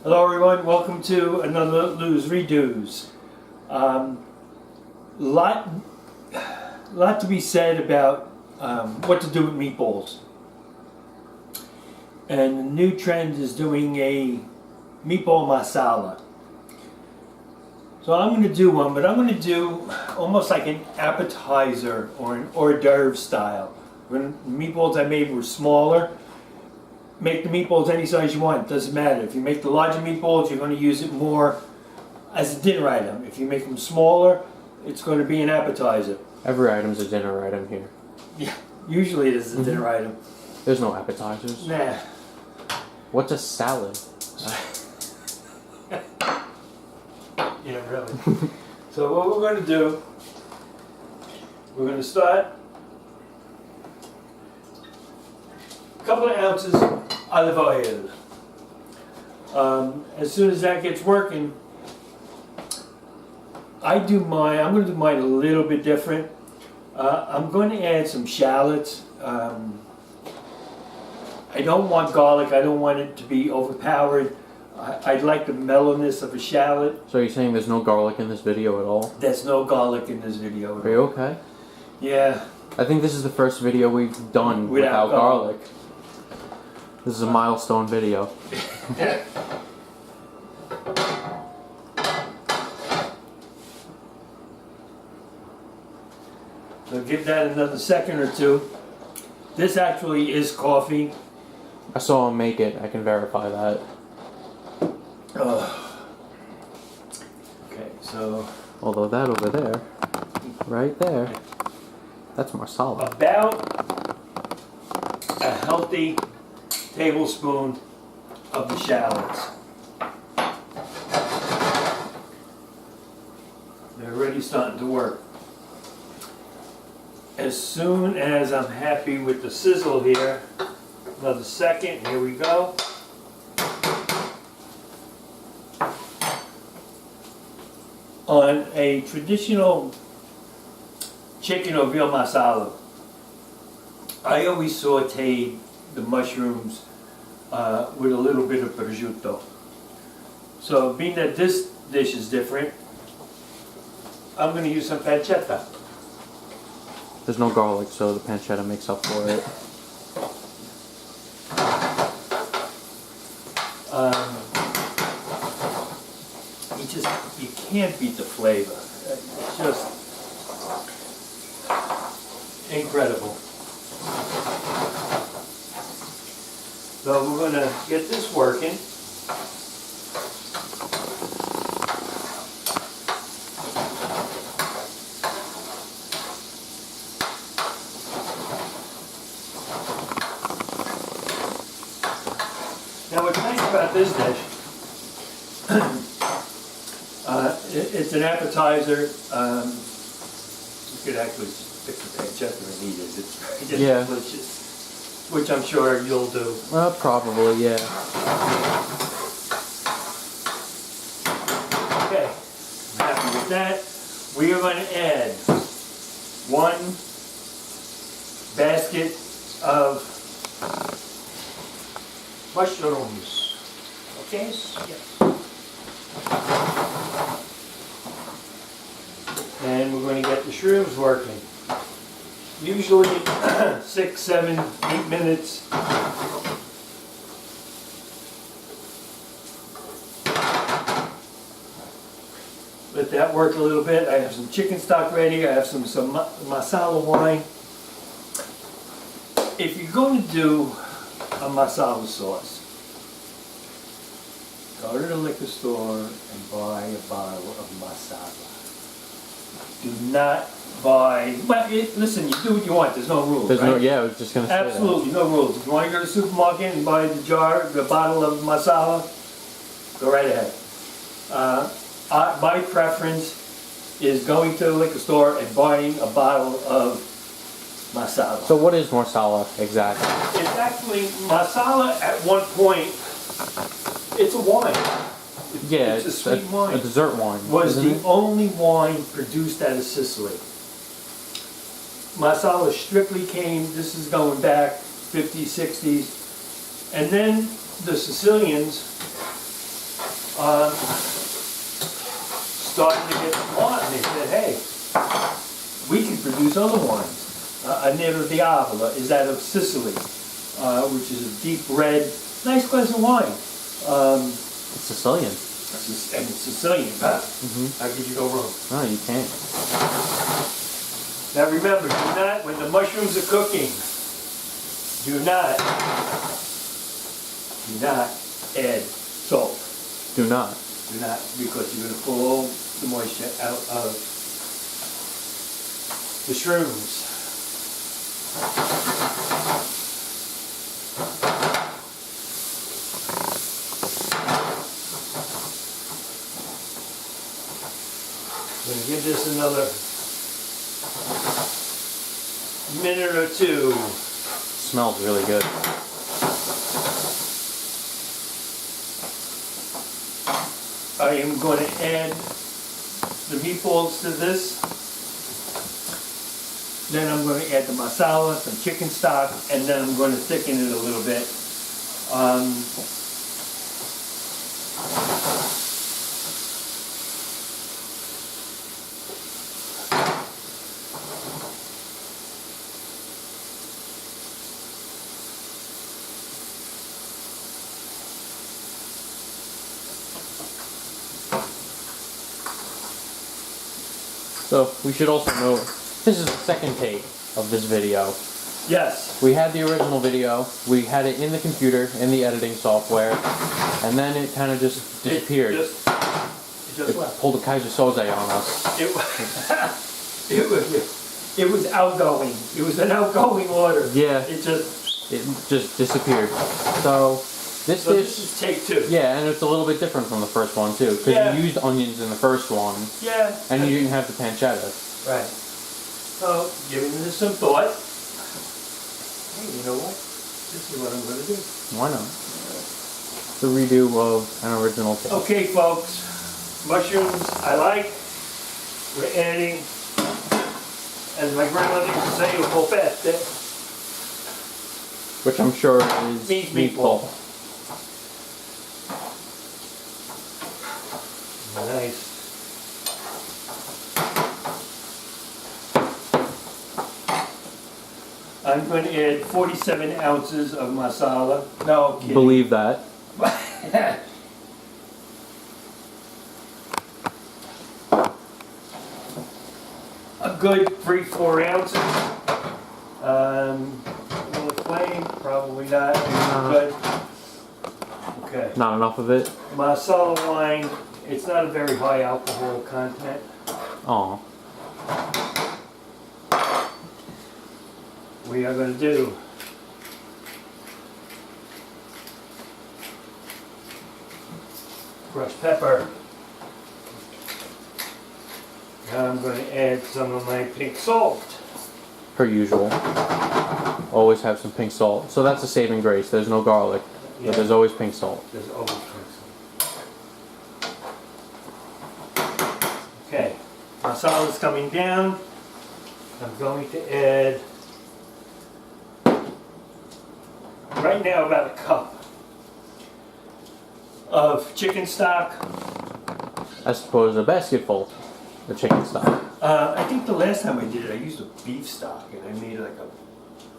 Hello everyone, welcome to another Lou's Redos. Lot to be said about what to do with meatballs. And the new trend is doing a Meatball Marsala. So I'm going to do one, but I'm going to do almost like an appetizer or an hors d'oeuvre style. When the meatballs I made were smaller, make the meatballs any size you want, it doesn't matter. If you make the larger meatballs, you're going to use it more as a dinner item. If you make them smaller, it's going to be an appetizer. Every item's a dinner item here. Yeah, usually it is a dinner item. There's no appetizers. Nah. What's a salad? Yeah, really. So what we're going to do, we're going to start a couple of ounces olive oil. As soon as that gets working, I'm going to do mine a little bit different. I'm going to add some shallots. I don't want garlic. I don't want it to be overpowered. I'd like the mellowness of a shallot. So you're saying there's no garlic in this video at all? There's no garlic in this video. Are you okay? Yeah. I think this is the first video we've done without garlic. This is a milestone video. So give that another second or two. This actually is coffee. I saw him make it. I can verify that. Okay, so Although that over there, right there, that's Marsala. about a healthy tablespoon of the shallots. They're already starting to work. As soon as I'm happy with the sizzle here, another second, here we go. On a traditional chicken or veal marsala, I always saute the mushrooms with a little bit of prosciutto. So being that this dish is different, I'm going to use some pancetta. There's no garlic, so the pancetta makes up for it. You can't beat the flavor. It's just incredible. So we're going to get this working. Now what's nice about this dish, it's an appetizer. You could actually stick the pancetta and eat it. It's just delicious, which I'm sure you'll do. Probably, yeah. Okay, I'm happy with that. We are going to add 1 basket of mushrooms. Okay? Yeah. And we're going to get the shrooms working. Usually 6, 7, 8 minutes. Let that work a little bit. I have some chicken stock ready. I have some masala wine. If you're going to do a masala sauce, go to the liquor store and buy a bottle of masala. Do not buy, well, listen, you do what you want, there's no rules, There's right? no, yeah, I was just going to say Absolutely, no rules. If you want to go to the supermarket and buy the bottle of masala, go right ahead. My preference is going to the liquor store and buying a bottle of Marsala. So what is Marsala exactly? It's actually, Marsala at one point, it's a wine. Yeah, it's a sweet wine. A dessert wine. Was the only wine produced out of Sicily. Marsala strictly came, this is going back 50s, 60s, and then the Sicilians starting to get smart, and they said, hey, we can produce other wines. A Nero d'Avola is out of Sicily, which is a deep red, nice glass of wine. It's Sicilian. And it's Sicilian, huh? How could you go wrong? No, you can't. Now remember, do not, when the mushrooms are cooking, do not add salt. Do not. Do not, because you're going to pull all the moisture out of the shrooms. I'm going to give this another minute or two. Smells really good. I am going to add the meatballs to this. Then I'm going to add the masala, some chicken stock, and then I'm going to thicken it a little bit. So we should also note, this is the second take of this video. Yes. We had the original video, we had it in the computer, in the editing software, and then it kind of just disappeared. It just left. Pulled a Kaiser Soze on us. It was outgoing. It was an outgoing order. Yeah. It just disappeared. So this this is take two. yeah, and it's a little bit different from the first one too, because Yeah. you used onions in the first one, Yeah. and you didn't have the pancetta. Right. So, giving this some thought. Hey, you know what? This is what I'm going to do. Why not? The redo of an original take. Okay, folks. Mushrooms, I like. We're adding, as my grandmother used to say, a polpette. Which I'm sure is Means meatball. Nice. I'm going to add 47 ounces of masala. No kidding. Believe that. A good 3-4 ounces. Will it flame? Probably not. Good. Okay. Not enough of it. Marsala wine, it's not a very high alcohol content. Oh. We are going to do crushed pepper. Now I'm going to add some of my pink salt. Per usual. Always have some pink salt. So that's a saving grace. There's no garlic. Yeah. But there's always pink salt. There's always pink salt. Okay, masala's coming down. I'm going to add, right now, about a cup of chicken stock. I suppose a basketful of chicken stock. I think the last time I did it, I used a beef stock, and I made like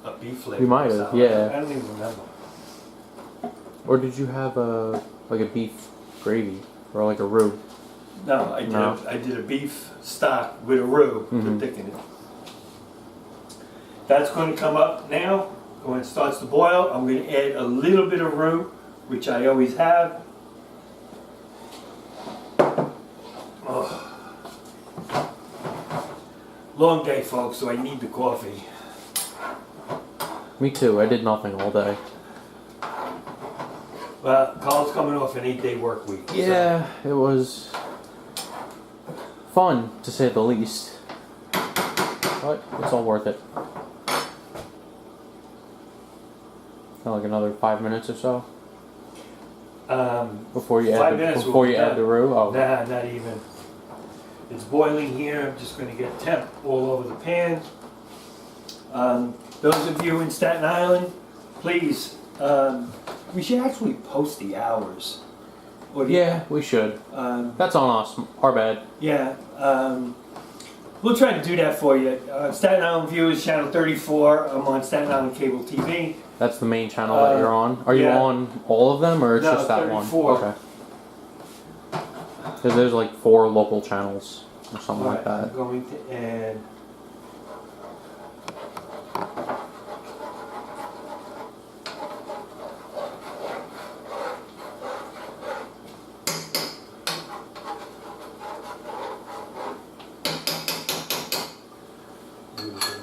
a beef flavor. You might have, yeah. I don't even remember. Or did you have a beef gravy or like a roux? No, I did a beef stock with a roux to thicken it. That's going to come up now. When it starts to boil, I'm going to add a little bit of roux, which I always have. Oh. Long day, folks, so I need the coffee. Me too. I did nothing all day. Well, Carl's coming off an 8-day work week. Yeah, it was fun to say the least. But it's all worth it. Like another 5 minutes or so before you add the roux. Oh. Nah, not even. It's boiling here. I'm just going to get temp all over the pan. Those of you in Staten Island, please, we should actually post the hours Or do you- Yeah, we should. That's on us. Our bad. Yeah. We'll try to do that for you. Staten Island Viewers, channel 34. I'm on Staten Island Cable TV. That's the main channel that you're on. Are you yeah. on all of them, or it's No, just that 34. one? Okay. Because there's like 4 local channels or something like I'm that. going to add.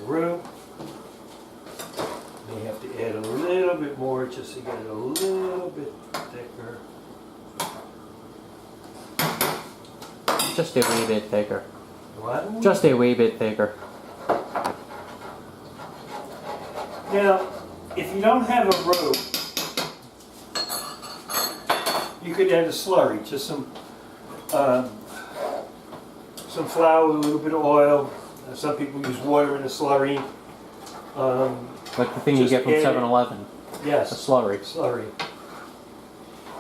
Roux. May have to add a little bit more just to get it a little bit thicker. Just a wee bit thicker. What? Just a wee bit thicker. Now, if you don't have a roux, you could add a slurry, just some flour, a little bit of oil. Some people use water in a slurry. Like the thing you Just get from add it. 7-Eleven. Yes. A slurry. Slurry.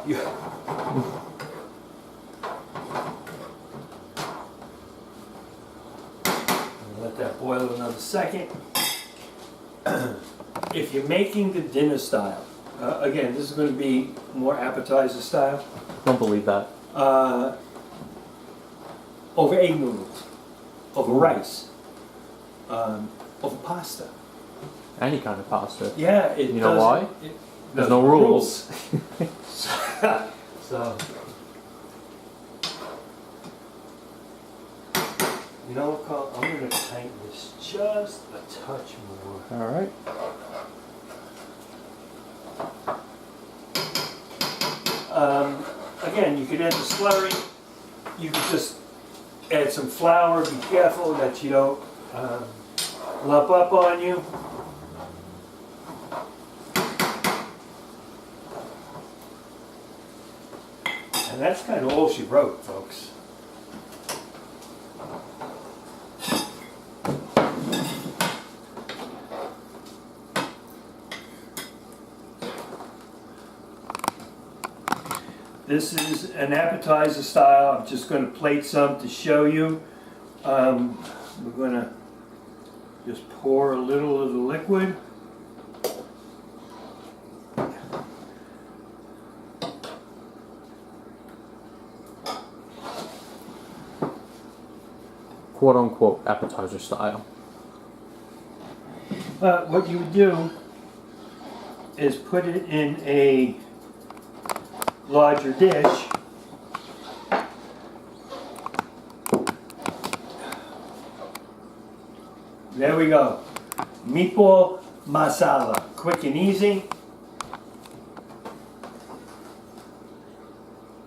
You, let that boil another second. If you're making the dinner style, again, this is going to be more appetizer style. Don't believe that. Over egg noodles, over rice, over pasta. Any kind of pasta. Yeah, it You know doesn't- why? it- There's no rules. So, you know what, Carl? I'm going to tighten this just a touch more. All right. Again, you could add the slurry. You could just add some flour. Be careful that you don't lump up on you. And that's kind of all she wrote, folks. This is an appetizer style. I'm just going to plate some to show you. We're going to just pour a little of the liquid. Quote unquote appetizer style. What you would do is put it in a larger dish. There we go. Meatball Marsala. Quick and easy.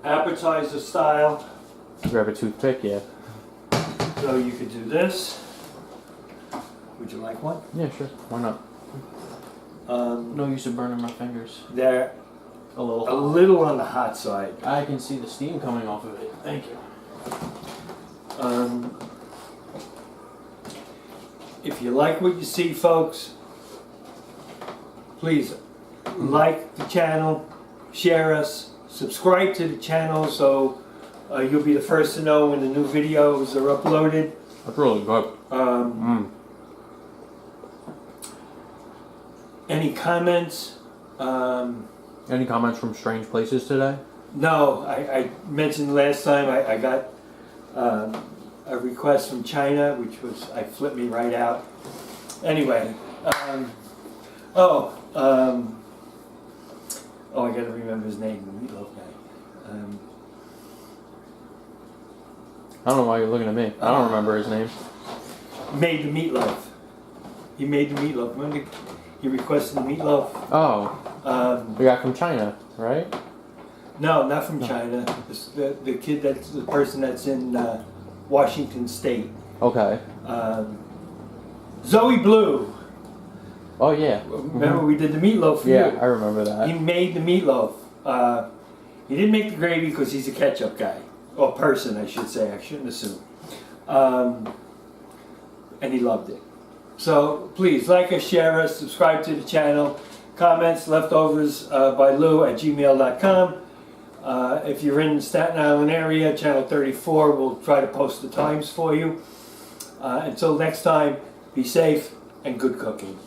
Appetizer style. Grab a toothpick, yeah. So you could do this. Would you like one? Yeah, sure. Why not? No use of burning my fingers. They're A little a hot. little on the hot side. I can see the steam coming off of it. Thank you. If you like what you see, folks, please like the channel, share us, subscribe to the channel so you'll be the first to know when the new videos are uploaded. That's really good. Any comments? Any comments from strange places today? No, I mentioned last time I got a request from China, which was, I flipped me right out. Anyway, I gotta remember his name, the meatloaf guy. I don't know why you're looking at me. I don't remember his name. Made the meatloaf. He made the meatloaf. Remember, he requested the meatloaf. Oh, the guy from China, right? No, not from China. The kid that's the person that's in Washington State. Okay. Zoe Blue. Oh yeah. Remember we did the meatloaf for Yeah, you. I remember that. He made the meatloaf. He didn't make the gravy because he's a ketchup guy. Or person, I should say. I shouldn't assume. And he loved it. So please like us, share us, subscribe to the channel. Comments, leftovers by Lou at gmail.com. If you're in the Staten Island area, channel 34 will try to post the times for you. Until next time, be safe and good cooking.